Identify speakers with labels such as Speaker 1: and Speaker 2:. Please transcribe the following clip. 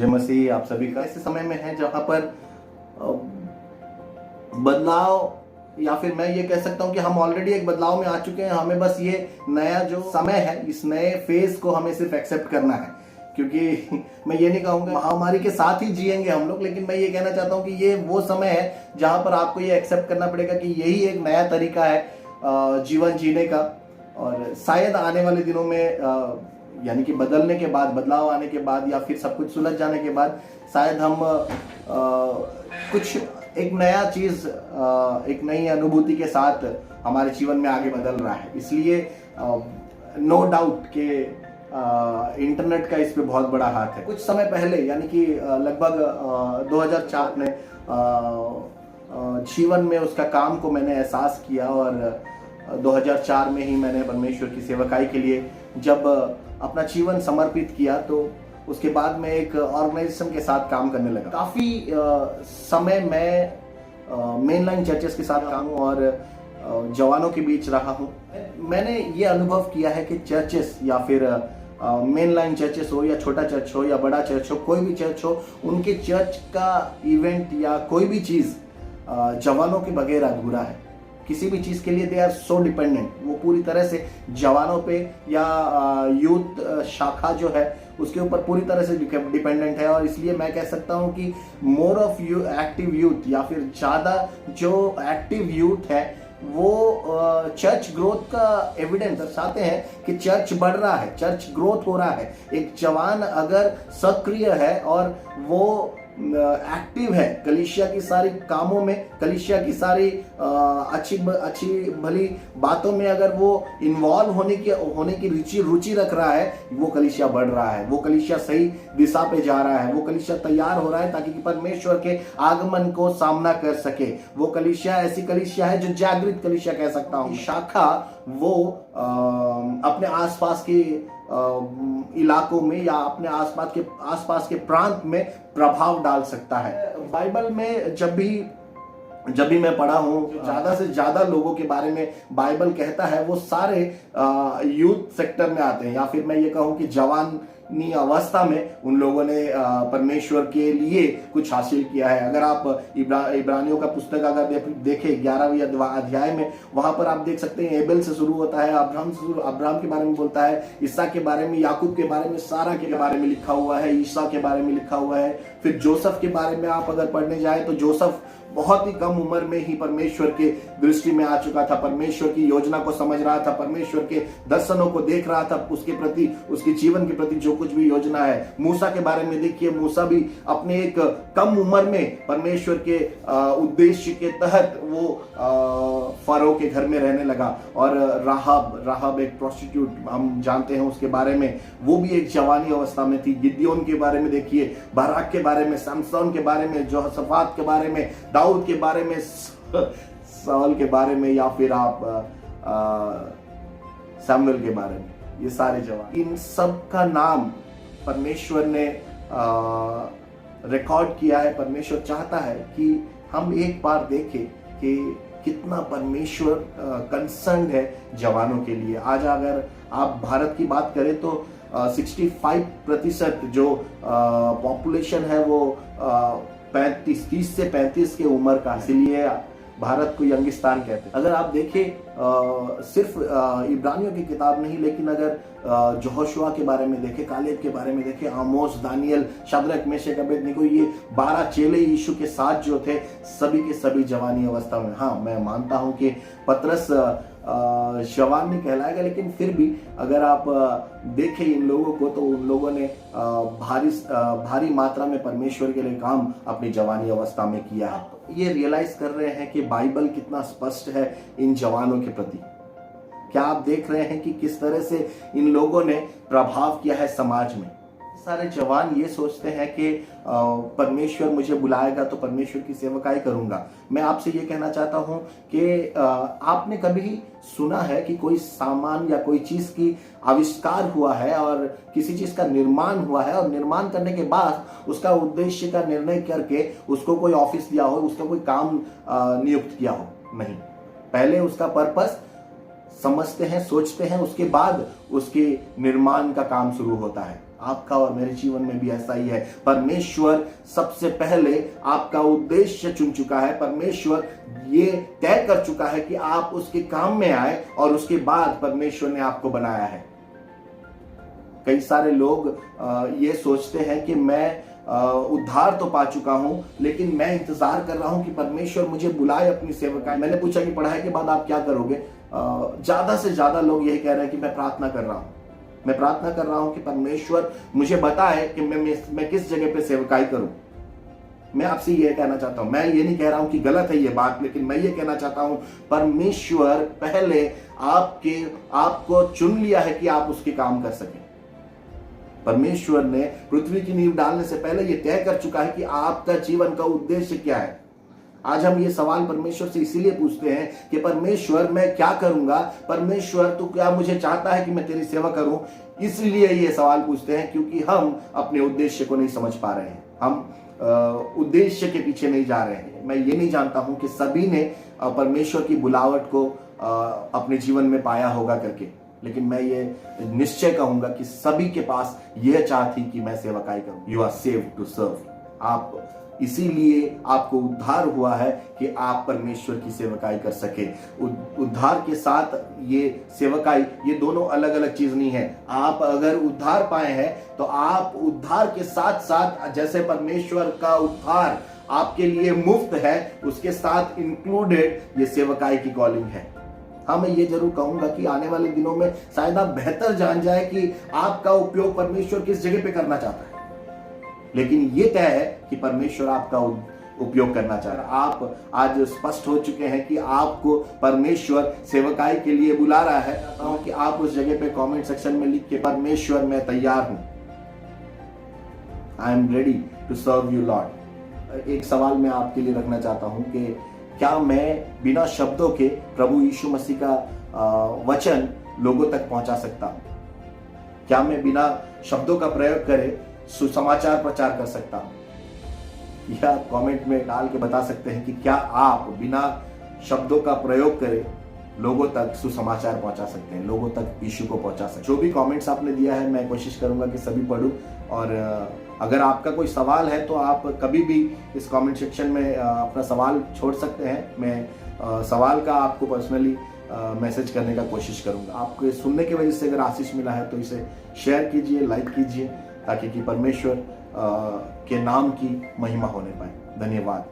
Speaker 1: जय मसीह आप सभी का। ऐसे समय में है जहाँ पर बदलाव, या फिर मैं ये कह सकता हूँ कि हम ऑलरेडी एक बदलाव में आ चुके हैं। हमें बस ये नया जो समय है, इस नए फेज को हमें सिर्फ एक्सेप्ट करना है। क्योंकि मैं ये नहीं कहूँगा महामारी के साथ ही जिएंगे हम लोग, लेकिन मैं ये कहना चाहता हूँ कि ये वो समय है जहाँ पर आपको ये एक्सेप्ट करना पड़ेगा कि यही एक नया तरीका है जीवन जीने का। और शायद आने वाले दिनों में यानी कि बदलने के बाद, बदलाव आने के बाद, या फिर सब कुछ सुलझ जाने के बाद शायद हम कुछ एक नया चीज, एक नई अनुभूति के साथ हमारे जीवन में आगे बदल रहा है। इसलिए नो डाउट कि इंटरनेट का इस पे बहुत बड़ा हाथ है। कुछ समय पहले यानी कि लगभग 2004 में जीवन में उसका काम को मैंने एहसास किया, और 2004 में ही मैंने परमेश्वर की सेवकाई के लिए जब अपना जीवन समर्पित किया, तो उसके बाद मैं एक ऑर्गेनाइजेशन के साथ काम करने लगा। काफ़ी समय मैं मेनलाइन चर्चेस के साथ काम और जवानों के बीच रहा हूँ। मैंने ये अनुभव किया है कि चर्चेस, या फिर मेनलाइन चर्चेस हो या छोटा चर्च हो या बड़ा चर्च हो, कोई भी चर्च हो, उनके चर्च का इवेंट या कोई भी चीज़ जवानों के बगैर अधूरा है। किसी भी चीज़ के लिए दे आर सो डिपेंडेंट, वो पूरी तरह से जवानों पे या यूथ शाखा जो है उसके ऊपर पूरी तरह से डिपेंडेंट है। और इसलिए मैं कह सकता हूँ कि मोर ऑफ एक्टिव यूथ, या फिर ज़्यादा जो एक्टिव यूथ है वो चर्च ग्रोथ का एविडेंस दर्शाते हैं कि चर्च बढ़ रहा है, चर्च ग्रोथ हो रहा है। एक जवान अगर सक्रिय है और वो एक्टिव है कलीसिया की सारी कामों में, कलीसिया की सारी अच्छी भली बातों में, अगर वो इन्वॉल्व होने की रुचि रख रहा है, वो कलीसिया बढ़ रहा है, वो कलीसिया सही दिशा पे जा रहा है, वो कलीसिया तैयार हो रहा है ताकि परमेश्वर के आगमन को सामना कर सके। वो कलीसिया ऐसी कलीसिया है जो जागृत कलीसिया कह सकता हूँ। शाखा वो अपने आसपास के इलाकों में या अपने आसपास के प्रांत में प्रभाव डाल सकता है। बाइबल में जब भी मैं पढ़ा हूँ, ज्यादा से ज्यादा लोगों के बारे में बाइबल कहता है वो सारे यूथ सेक्टर में आते हैं, या फिर मैं ये कहूँ कि जवानी अवस्था में उन लोगों ने परमेश्वर के लिए कुछ हासिल किया है। अगर आप इब्रानियों का पुस्तक अगर देखें 11वें अध्याय में, वहां पर आप देख सकते हैं एबेल से शुरू होता है, अब्राहम के बारे में बोलता है, ईसा के बारे में, याकूब के बारे में, सारा के बारे में लिखा हुआ है, ईसा के बारे में लिखा हुआ है। फिर जोसेफ के बारे में आप अगर पढ़ने जाए तो जोसेफ बहुत ही कम उम्र में ही परमेश्वर के दृष्टि में आ चुका था, परमेश्वर की योजना को समझ रहा था, परमेश्वर के दर्शनों को देख रहा था, उसके प्रति, उसके जीवन के प्रति जो कुछ भी योजना है। मूसा के बारे में देखिए, मूसा भी अपने एक कम उम्र में परमेश्वर के उद्देश्य के तहत वो फरो के घर में रहने लगा। और राहब एक प्रोस्टिट्यूट, हम जानते हैं उसके बारे में, वो भी एक जवानी अवस्था में थी। गिद्योन के बारे में देखिए, बाराक के बारे में, समसोन के बारे में, यहोशापात के बारे में, दाऊद के बारे में, साउल के बारे में, या फिर आप सैमुएल के बारे में, ये सारे जवान, इन सब का नाम परमेश्वर ने रिकॉर्ड किया है। परमेश्वर चाहता है कि हम एक बार देखें कि कितना परमेश्वर कंसर्न है जवानों के लिए। आज अगर आप भारत की बात करें तो 65% जो पॉपुलेशन है वो 30 से 35 के उम्र का, इसलिए भारत को यंगिस्तान कहते हैं। अगर आप देखें सिर्फ इब्रानियों की किताब नहीं, लेकिन अगर यहोशुआ के बारे में देखें, कालेब के बारे में देखें, आमोस, दानियल, शद्रक, मेशक, अबेदनीगो, ये 12 चेले यीशु के साथ जो थे, सभी के सभी जवानी अवस्था में। हाँ, मैं मानता हूं कि पतरस जवान नहीं कहलाएगा, लेकिन फिर भी अगर आप देखें इन लोगों को, तो उन लोगों ने भारी मात्रा में परमेश्वर के लिए काम अपनी जवानी अवस्था में किया है। ये रियलाइज कर रहे हैं कि बाइबल कितना स्पष्ट है इन जवानों के प्रति। क्या आप देख रहे हैं कि किस तरह से इन लोगों ने प्रभाव किया है समाज में। सारे जवान ये सोचते हैं कि परमेश्वर मुझे बुलाएगा तो परमेश्वर की सेवकाई करूंगा। मैं आपसे ये कहना चाहता हूं कि आपने कभी सुना है कि कोई सामान या कोई चीज की आविष्कार हुआ है और किसी चीज का निर्माण हुआ है, और निर्माण करने के बाद उसका उद्देश्य का निर्णय करके उसको कोई ऑफिस दिया हो, उसका कोई काम नियुक्त किया हो? नहीं, पहले उसका पर्पस समझते हैं, सोचते हैं, उसके बाद उसके निर्माण का काम शुरू होता है। आपका और मेरे जीवन में भी ऐसा ही है। परमेश्वर सबसे पहले आपका उद्देश्य चुन चुका है। परमेश्वर ये तय कर चुका है कि आप उसके काम में आए और उसके बाद परमेश्वर ने आपको बनाया है। कई सारे लोग ये सोचते हैं कि मैं उद्धार तो पा चुका हूं, लेकिन मैं इंतजार कर रहा हूं कि परमेश्वर मुझे बुलाए अपनी सेवकाई। मैंने पूछा कि पढ़ाई के बाद आप क्या करोगे? ज्यादा से ज्यादा लोग यही कह रहे हैं कि मैं प्रार्थना कर रहा हूं। मैं प्रार्थना कर रहा हूं कि परमेश्वर मुझे बताए कि मैं किस जगह पे सेवकाई करूं। मैं आपसे ये कहना चाहता हूं, मैं ये नहीं कह रहा हूं कि गलत है ये बात, लेकिन मैं ये कहना चाहता हूं परमेश्वर पहले आपको चुन लिया है कि आप उसके काम कर सकें। परमेश्वर ने पृथ्वी की नींव डालने से पहले यह तय कर चुका है कि आपका जीवन का उद्देश्य क्या है। आज हम ये सवाल परमेश्वर से इसीलिए पूछते हैं कि परमेश्वर मैं क्या करूंगा, परमेश्वर तू क्या मुझे चाहता है कि मैं तेरी सेवा करूं। इसलिए ये सवाल पूछते हैं क्योंकि हम अपने उद्देश्य को नहीं समझ पा रहे हैं, हम उद्देश्य के पीछे नहीं जा रहे हैं। मैं ये नहीं जानता हूं कि सभी ने परमेश्वर की बुलावट को अपने जीवन में पाया होगा करके, लेकिन मैं ये निश्चय कहूंगा कि सभी के पास यह चाह थी कि मैं सेवकाई करूं। You are saved to serve. आप इसीलिए आपको उद्धार हुआ है कि आप परमेश्वर की सेवकाई कर सके। उद्धार के साथ ये सेवकाई, ये दोनों अलग अलग चीज नहीं है। आप अगर उद्धार पाए हैं तो आप उद्धार के साथ साथ, जैसे परमेश्वर का उद्धार आपके लिए मुफ्त है, उसके साथ इंक्लूडेड ये सेवकाई की कॉलिंग है। हाँ, मैं ये जरूर कहूंगा कि आने वाले दिनों में शायद आप बेहतर जान जाए कि आपका उपयोग परमेश्वर किस जगह पे करना चाहता है, लेकिन ये तय है कि परमेश्वर आपका उपयोग करना चाह रहा है। आप आज स्पष्ट हो चुके हैं कि आपको परमेश्वर सेवकाई के लिए बुला रहा है। चाहता हूं कि आप उस जगह पे कमेंट सेक्शन में लिख के, परमेश्वर मैं तैयार हूं, I am ready to serve you Lord. एक सवाल मैं आपके लिए रखना चाहता हूं कि क्या मैं बिना शब्दों के प्रभु यीशु मसीह का वचन लोगों तक पहुंचा सकता हूं? क्या मैं बिना शब्दों का प्रयोग करे सुसमाचार प्रचार कर सकता हूं? या कमेंट में डाल के बता सकते हैं कि क्या आप बिना शब्दों का प्रयोग करे लोगों तक सुसमाचार पहुंचा सकते हैं, लोगों तक यीशु को पहुंचा सकते हैं। जो भी कमेंट्स आपने दिया है मैं कोशिश करूंगा कि सभी पढूं, और अगर आपका कोई सवाल है तो आप कभी भी इस कमेंट सेक्शन में अपना सवाल छोड़ सकते हैं। मैं सवाल का आपको पर्सनली मैसेज करने का कोशिश करूंगा। आपको सुनने की वजह से अगर आशीष मिला है तो इसे शेयर कीजिए, लाइक कीजिए, ताकि कि परमेश्वर के नाम की महिमा होने पाए। धन्यवाद।